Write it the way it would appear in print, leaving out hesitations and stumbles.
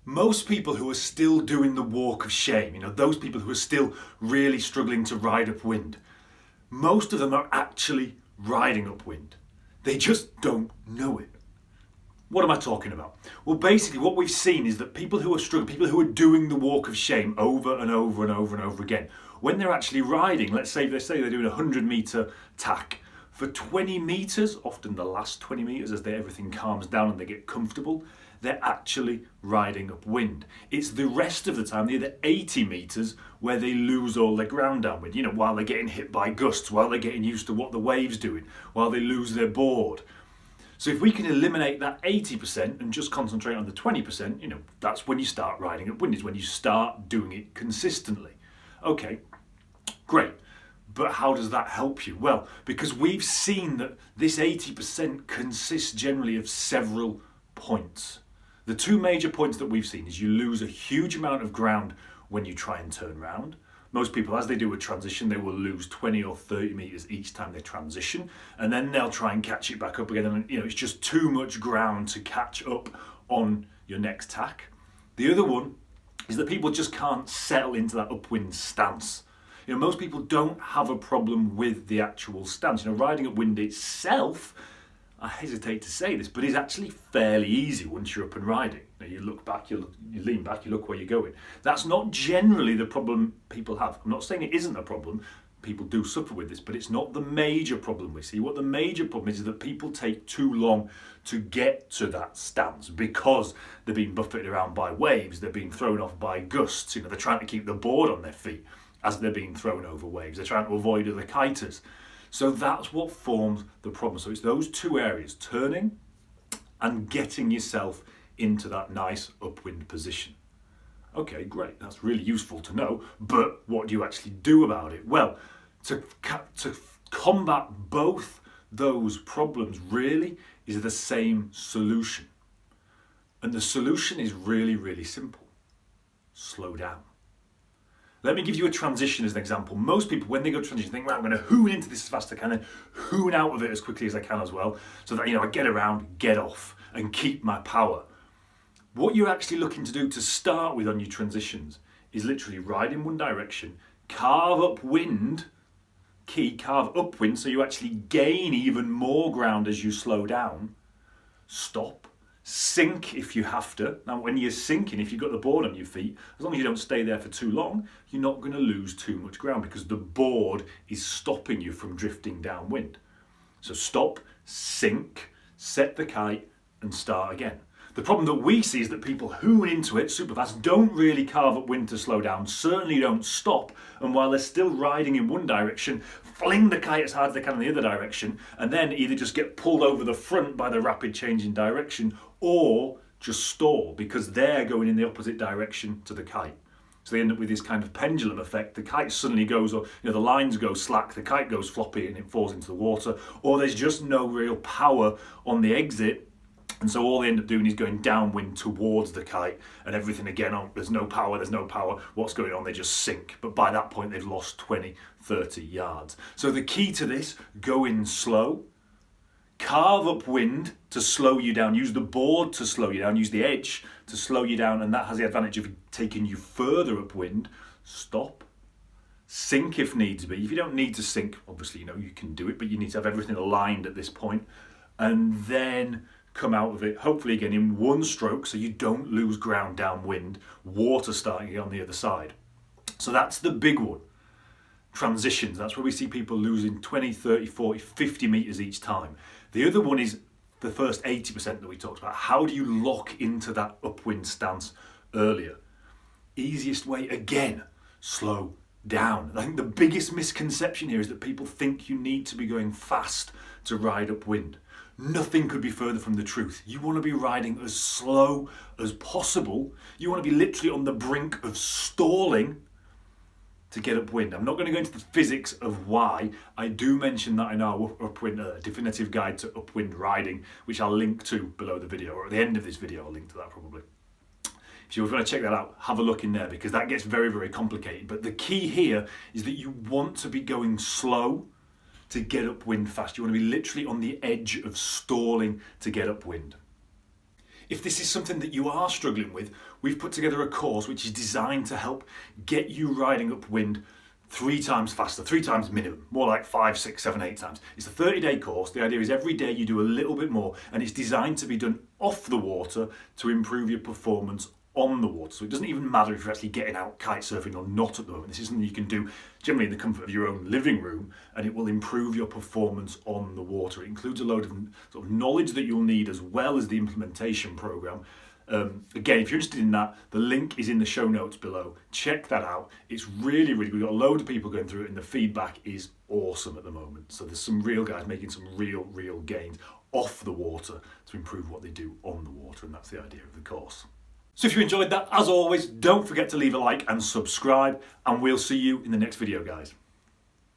Most people who are still doing the walk of shame, those people who are still really struggling to ride upwind, most of them are actually riding upwind. They just don't know it. What am I talking about? Well, basically what we've seen is that people who are struggling, people who are doing the walk of shame over and over and over and over again, when they're actually riding, let's say they're doing a 100-metre tack, for 20 metres, often the last 20 metres as everything calms down and they get comfortable, they're actually riding upwind. It's the rest of the time, the other 80 metres, where they lose all their ground downwind, while they're getting hit by gusts, while they're getting used to what the wave's doing, while they lose their board. So if we can eliminate that 80% and just concentrate on the 20%, that's when you start riding upwind, is when you start doing it consistently. Okay, great. But how does that help you? Well, because we've seen that this 80% consists generally of several points. The two major points that we've seen is you lose a huge amount of ground when you try and turn around. Most people, as they do a transition, they will lose 20 or 30 metres each time they transition, and then they'll try and catch it back up again, and it's just too much ground to catch up on your next tack. The other one is that people just can't settle into that upwind stance. Most people don't have a problem with the actual stance. Riding upwind itself, I hesitate to say this, but is actually fairly easy once you're up and riding. You look back, you lean back, you look where you're going. That's not generally the problem people have. I'm not saying it isn't a problem. People do suffer with this, but it's not the major problem we see. What the major problem is that people take too long to get to that stance because they're being buffeted around by waves, they're being thrown off by gusts, they're trying to keep the board on their feet as they're being thrown over waves. They're trying to avoid other kiters. So that's what forms the problem. So it's those two areas, turning and getting yourself into that nice upwind position. Okay, great, that's really useful to know, but what do you actually do about it? Well, to combat both those problems really is the same solution. And the solution is really, really simple. Slow down. Let me give you a transition as an example. Most people, when they go to transition, think, right, I'm going to hoon into this as fast as I can and hoon out of it as quickly as I can as well, so that I get around, get off, and keep my power. What you're actually looking to do to start with on your transitions is literally ride in one direction, carve upwind, carve upwind, so you actually gain even more ground as you slow down, stop, sink if you have to. Now when you're sinking, if you've got the board on your feet, as long as you don't stay there for too long, you're not going to lose too much ground because the board is stopping you from drifting downwind. So stop, sink, set the kite and start again. The problem that we see is that people hoon into it super fast, don't really carve upwind to slow down, certainly don't stop, and while they're still riding in one direction, fling the kite as hard as they can in the other direction, and then either just get pulled over the front by the rapid change in direction, or just stall because they're going in the opposite direction to the kite. So they end up with this kind of pendulum effect. The kite suddenly goes, or the lines go slack, the kite goes floppy and it falls into the water, or there's just no real power on the exit. And so all they end up doing is going downwind towards the kite and everything again, there's no power, what's going on? They just sink. But by that point, they've lost 20, 30 yards. So the key to this, go in slow, carve upwind to slow you down, use the board to slow you down, use the edge to slow you down, and that has the advantage of taking you further upwind. Stop, sink if needs be. If you don't need to sink, obviously, you can do it, but you need to have everything aligned at this point. And then come out of it, hopefully again in one stroke so you don't lose ground downwind, water starting on the other side. So that's the big one. Transitions, that's where we see people losing 20, 30, 40, 50 metres each time. The other one is the first 80% that we talked about. How do you lock into that upwind stance earlier? Easiest way, again, slow down. I think the biggest misconception here is that people think you need to be going fast to ride upwind. Nothing could be further from the truth. You want to be riding as slow as possible. You want to be literally on the brink of stalling to get upwind. I'm not going to go into the physics of why. I do mention that in our upwind definitive guide to upwind riding, which I'll link to below the video, or at the end of this video I'll link to that probably. If you want to check that out, have a look in there because that gets very, very complicated. But the key here is that you want to be going slow to get upwind fast. You want to be literally on the edge of stalling to get upwind. If this is something that you are struggling with, we've put together a course which is designed to help get you riding upwind 3 times faster, 3 times minimum, more like 5, 6, 7, 8 times. It's a 30-day course. The idea is every day you do a little bit more, and it's designed to be done off the water to improve your performance on the water. So it doesn't even matter if you're actually getting out kite surfing or not at the moment. This is something you can do generally in the comfort of your own living room, and it will improve your performance on the water. It includes a load of sort of knowledge that you'll need as well as the implementation program. Again, if you're interested in that, the link is in the show notes below. Check that out. It's really, really good. We've got a load of people going through it, and the feedback is awesome at the moment. So there's some real guys making some real gains off the water to improve what they do on the water, and that's the idea of the course. So if you enjoyed that, as always, don't forget to leave a like and subscribe, and we'll see you in the next video, guys.